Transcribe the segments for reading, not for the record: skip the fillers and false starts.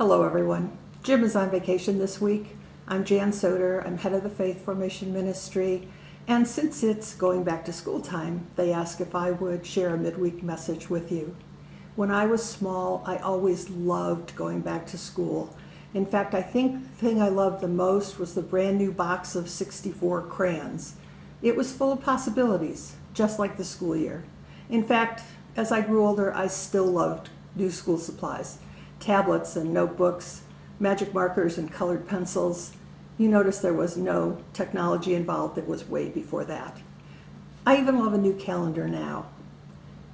Hello, everyone. Jim is on vacation this week. I'm Jan Soeder. I'm head of the Faith Formation Ministry. And since it's going back to school time, they asked if I would share a midweek message with you. When I was small, I always loved going back to school. In fact, I think the thing I loved the most was the brand new box of 64 crayons. It was full of possibilities, just like the school year. In fact, as I grew older, I still loved new school supplies. Tablets and notebooks, magic markers and colored pencils. You notice there was no technology involved. It was way before that. I even love a new calendar now.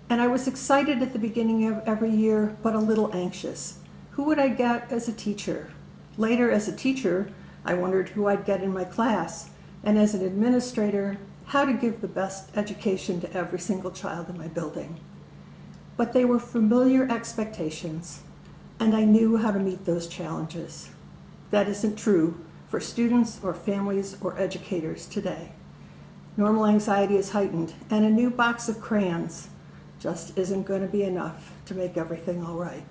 And I was excited at the beginning of every year, but a little anxious. Who would I get as a teacher? Later, as a teacher, I wondered who I'd get in my class. And as an administrator, how to give the best education to every single child in my building. But they were familiar expectations, and I knew how to meet those challenges. That isn't true for students or families or educators today. Normal anxiety is heightened, and a new box of crayons just isn't going to be enough to make everything all right.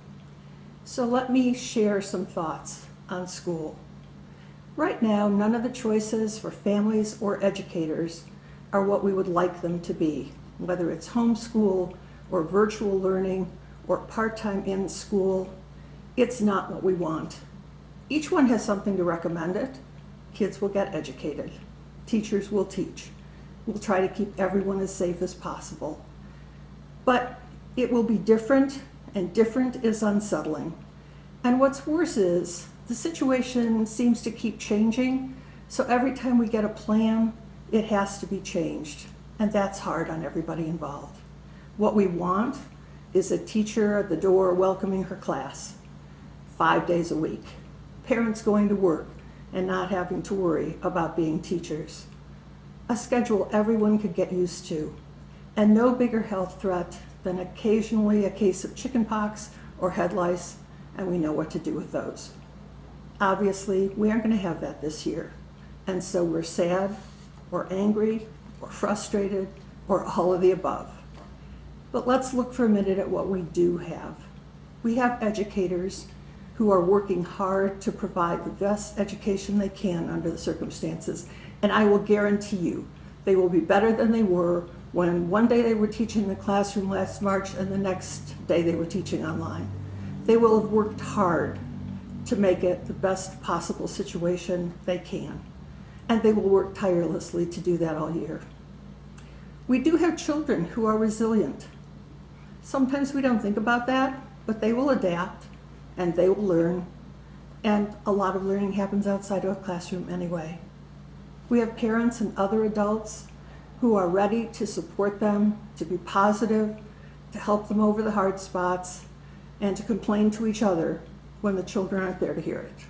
So let me share some thoughts on school. Right now, none of the choices for families or educators are what we would like them to be, whether it's homeschool or virtual learning or part-time in school. It's not what we want. Each one has something to recommend it. Kids will get educated. Teachers will teach. We'll try to keep everyone as safe as possible. But it will be different, and different is unsettling. And what's worse is the situation seems to keep changing, so every time we get a plan, it has to be changed. And that's hard on everybody involved. What we want is a teacher at the door welcoming her class 5 days a week, parents going to work and not having to worry about being teachers, a schedule everyone could get used to, and no bigger health threat than occasionally a case of chickenpox or head lice, and we know what to do with those. Obviously, we aren't going to have that this year, and so we're sad or angry or frustrated or all of the above. But let's look for a minute at what we do have. We have educators who are working hard to provide the best education they can under the circumstances. And I will guarantee you, they will be better than they were when one day they were teaching in the classroom last March and the next day they were teaching online. They will have worked hard to make it the best possible situation they can. And they will work tirelessly to do that all year. We do have children who are resilient. Sometimes we don't think about that, but they will adapt and they will learn. And a lot of learning happens outside of a classroom anyway. We have parents and other adults who are ready to support them, to be positive, to help them over the hard spots, and to complain to each other when the children aren't there to hear it.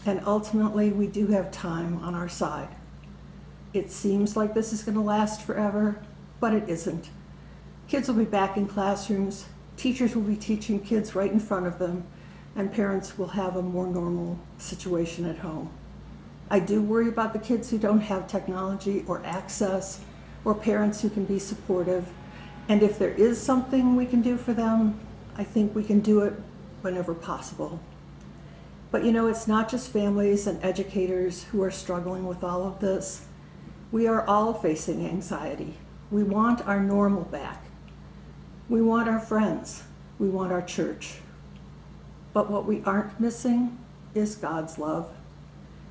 And ultimately, we do have time on our side. It seems like this is going to last forever, but it isn't. Kids will be back in classrooms, teachers will be teaching kids right in front of them, and parents will have a more normal situation at home. I do worry about the kids who don't have technology or access, or parents who can be supportive. And if there is something we can do for them, I think we can do it whenever possible. But you know, it's not just families and educators who are struggling with all of this. We are all facing anxiety. We want our normal back. We want our friends. We want our church. But what we aren't missing is God's love.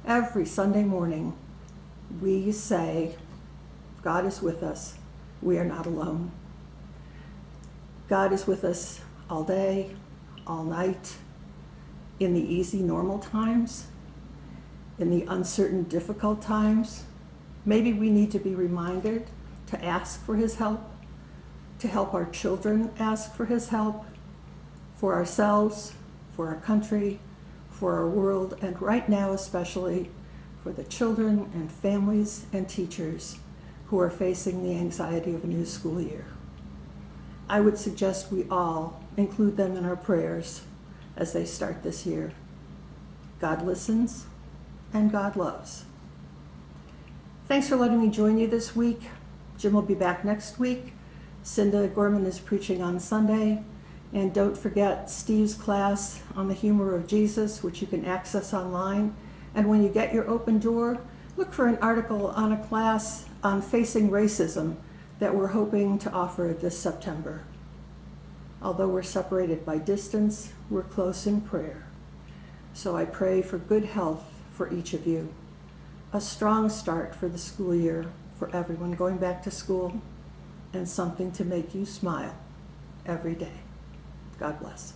Every Sunday morning, we say, God is with us. We are not alone. God is with us all day, all night, in the easy, normal times, in the uncertain, difficult times. Maybe we need to be reminded to ask for his help, to help our children ask for his help, for ourselves, for our country, for our world, and right now especially for the children and families and teachers who are facing the anxiety of a new school year. I would suggest we all include them in our prayers as they start this year. God listens and God loves. Thanks for letting me join you this week. Jim will be back next week. Cinda Gorman is preaching on Sunday, And don't forget Steve's class on the humor of Jesus, which you can access online. And when you get your open door, look for an article on a class on facing racism that we're hoping to offer this September. Although we're separated by distance, we're close in prayer. So I pray for good health for each of you, a strong start for the school year for everyone going back to school, and something to make you smile every day. God bless.